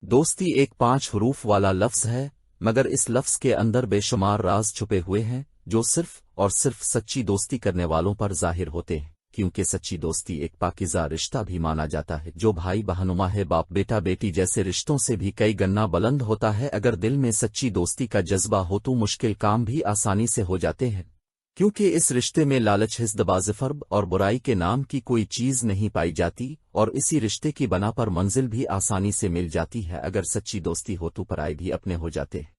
दोस्ती एक 5 हरूफ वाला लफ्ज है, मगर इस लफ्ज के अंदर बेशुमार राज छुपे हुए हैं जो सिर्फ और सिर्फ सच्ची दोस्ती करने वालों पर जाहिर होते हैं, क्योंकि सच्ची दोस्ती एक पाकीज़ा रिश्ता भी माना जाता है जो भाई बहनुमा है, बाप बेटा बेटी जैसे रिश्तों से भी कई गन्ना बुलंद होता है। अगर दिल में सच्ची दोस्ती का जज्बा हो तो मुश्किल काम भी आसानी से हो जाते हैं, क्योंकि इस रिश्ते में लालच, हिस्दबाज़ी, फर्ब और बुराई के नाम की कोई चीज़ नहीं पाई जाती, और इसी रिश्ते की बना पर मंजिल भी आसानी से मिल जाती है। अगर सच्ची दोस्ती हो तो पराए भी अपने हो जाते हैं।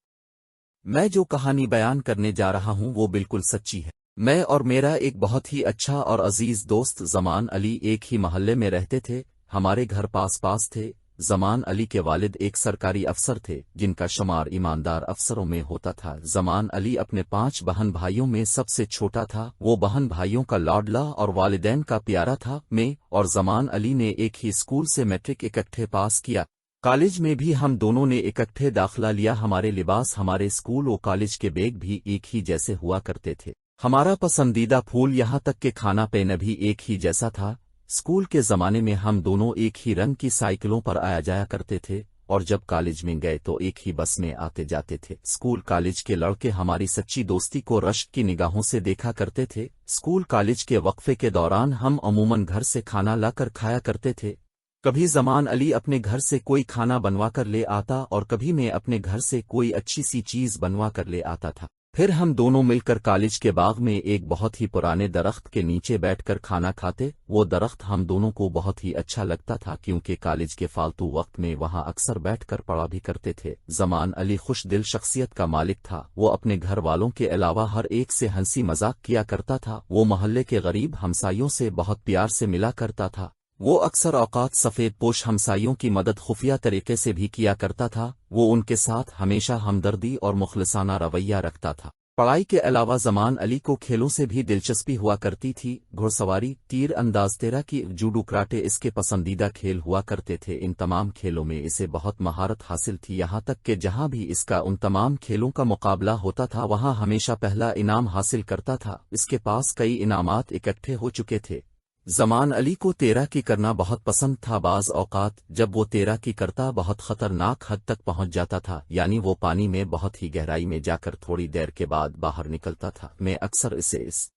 मैं जो कहानी बयान करने जा रहा हूं वो बिल्कुल सच्ची है। मैं और मेरा एक बहुत ही अच्छा और अजीज दोस्त ज़मान अली एक ही मोहल्ले में रहते थे। हमारे घर पास पास थे। ज़मान अली के वालिद एक सरकारी अफसर थे जिनका शुमार ईमानदार अफसरों में होता था। ज़मान अली अपने 5 बहन भाइयों में सबसे छोटा था। वो बहन भाइयों का लाडला और वालिदैन का प्यारा था। मैं और ज़मान अली ने एक ही स्कूल से मैट्रिक इकट्ठे पास किया। कॉलेज में भी हम दोनों ने इकट्ठे दाखिला लिया। हमारे लिबास, हमारे स्कूल और कॉलेज के बैग भी एक ही जैसे हुआ करते थे। हमारा पसंदीदा फूल यहाँ तक कि खाना पीना भी एक ही जैसा था। स्कूल के ज़माने में हम दोनों एक ही रंग की साइकिलों पर आया जाया करते थे, और जब कॉलेज में गए तो एक ही बस में आते जाते थे। स्कूल कॉलेज के लड़के हमारी सच्ची दोस्ती को रश्क की निगाहों से देखा करते थे। स्कूल कॉलेज के वक्फे के दौरान हम अमूमन घर से खाना लाकर खाया करते थे। कभी ज़मान अली अपने घर से कोई खाना बनवा कर ले आता और कभी मैं अपने घर से कोई अच्छी सी चीज़ बनवा कर ले आता था। फिर हम दोनों मिलकर कॉलेज के बाग में एक बहुत ही पुराने दरख्त के नीचे बैठकर खाना खाते। वो दरख्त हम दोनों को बहुत ही अच्छा लगता था, क्योंकि कॉलेज के फालतू वक्त में वहां अक्सर बैठकर पढ़ा भी करते थे। ज़मान अली खुश दिल शख्सियत का मालिक था। वो अपने घर वालों के अलावा हर एक से हंसी मजाक किया करता था। वो मोहल्ले के गरीब हमसायों से बहुत प्यार से मिला करता था। वो अक्सर औकात सफ़ेद पोश हमसायों की मदद खुफिया तरीके से भी किया करता था। वो उनके साथ हमेशा हमदर्दी और मुखलिसाना रवैया रखता था। पढ़ाई के अलावा ज़मान अली को खेलों से भी दिलचस्पी हुआ करती थी। घुड़सवारी, तीर अंदाज, तैराकी, जूडो, कराटे इसके पसंदीदा खेल हुआ करते थे। इन तमाम खेलों में इसे बहुत महारत हासिल थी, यहाँ तक कि जहाँ भी इसका उन तमाम खेलों का मुकाबला होता था वहाँ हमेशा पहला इनाम हासिल करता था। इसके पास कई इनामात इकट्ठे हो चुके थे। ज़मान अली को तैराकी करना बहुत पसंद था। बाज़ औकात जब वो तैराकी करता बहुत ख़तरनाक हद तक पहुंच जाता था, यानी वो पानी में बहुत ही गहराई में जाकर थोड़ी देर के बाद बाहर निकलता था। मैं अक्सर इसे इस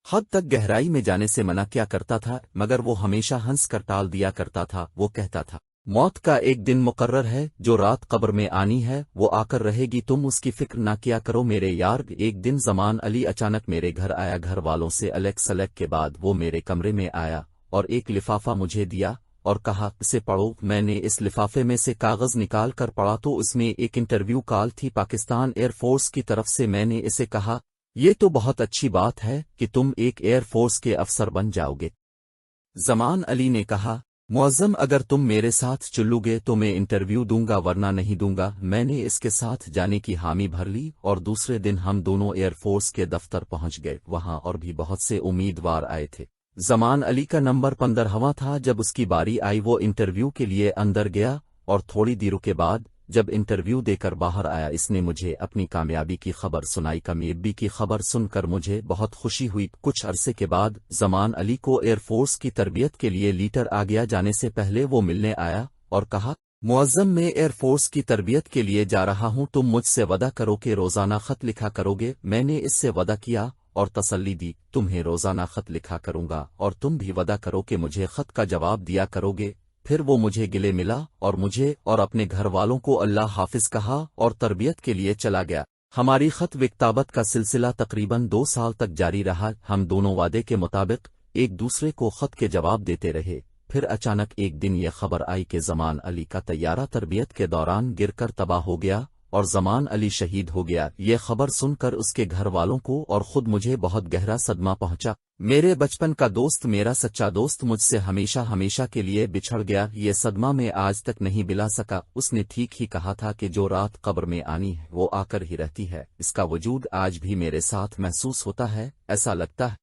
हद तक गहराई में जाने से मना किया करता था, मगर वो हमेशा हंस कर टाल दिया करता था। वो कहता था, मौत का एक दिन मुकर्रर है, जो रात कब्र में आनी है वो आकर रहेगी, तुम उसकी फिक्र ना किया करो मेरे यार। एक दिन ज़मान अली अचानक मेरे घर आया। घर वालों से अलग सलग के बाद वो मेरे कमरे में आया और एक लिफाफा मुझे दिया और कहा, इसे पढ़ो। मैंने इस लिफाफे में से कागज़ निकाल कर पढ़ा तो उसमें एक इंटरव्यू कॉल थी पाकिस्तान एयरफोर्स की तरफ से। मैंने इसे कहा, ये तो बहुत अच्छी बात है कि तुम एक एयरफोर्स के अफसर बन जाओगे। ज़मान अली ने कहा, मुअज़्ज़म, अगर तुम मेरे साथ चलोगे तो मैं इंटरव्यू दूंगा, वरना नहीं दूंगा। मैंने इसके साथ जाने की हामी भर ली और दूसरे दिन हम दोनों एयरफोर्स के दफ्तर पहुंच गए। वहां और भी बहुत से उम्मीदवार आए थे। ज़मान अली का नंबर 15वां था। जब उसकी बारी आई वो इंटरव्यू के लिए अंदर गया और थोड़ी देर के बाद जब इंटरव्यू देकर बाहर आया इसने मुझे अपनी कामयाबी की खबर सुनाई। कामयाबी की खबर सुनकर मुझे बहुत खुशी हुई। कुछ अरसे के बाद ज़मान अली को एयरफोर्स की तरबियत के लिए लीटर आ गया। जाने से पहले वो मिलने आया और कहा, मुअज़्ज़म, मैं एयरफोर्स की तरबियत के लिए जा रहा हूं, तुम मुझसे वदा करो कि रोज़ाना खत लिखा करोगे। मैंने इससे वदा किया और तसल्ली दी, तुम्हें रोज़ाना खत लिखा करूंगा और तुम भी वदा करो कि मुझे खत का जवाब दिया करोगे। फिर वो मुझे गिले मिला और मुझे और अपने घर वालों को अल्लाह हाफिज कहा और तरबियत के लिए चला गया। हमारी खत विक्ताबत का सिलसिला तकरीबन 2 साल तक जारी रहा। हम दोनों वादे के मुताबिक एक दूसरे को खत के जवाब देते रहे। फिर अचानक एक दिन ये खबर आई कि ज़मान अली का तैयारा तरबियत के दौरान गिरकर तबाह हो गया और ज़मान अली शहीद हो गया। ये खबर सुनकर उसके घर वालों को और खुद मुझे बहुत गहरा सदमा पहुंचा। मेरे बचपन का दोस्त, मेरा सच्चा दोस्त मुझसे हमेशा हमेशा के लिए बिछड़ गया। ये सदमा मैं आज तक नहीं भुला सका। उसने ठीक ही कहा था कि जो रात कब्र में आनी है वो आकर ही रहती है। इसका वजूद आज भी मेरे साथ महसूस होता है। ऐसा लगता है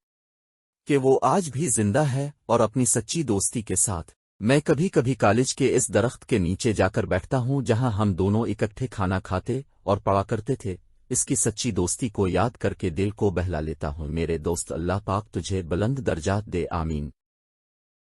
कि वो आज भी जिंदा है और अपनी सच्ची दोस्ती के साथ। मैं कभी कभी कॉलेज के इस दरख्त के नीचे जाकर बैठता हूँ जहाँ हम दोनों इकट्ठे खाना खाते और पढ़ा करते थे। इसकी सच्ची दोस्ती को याद करके दिल को बहला लेता हूँ। मेरे दोस्त, अल्लाह पाक तुझे बुलंद दर्जात दे, आमीन।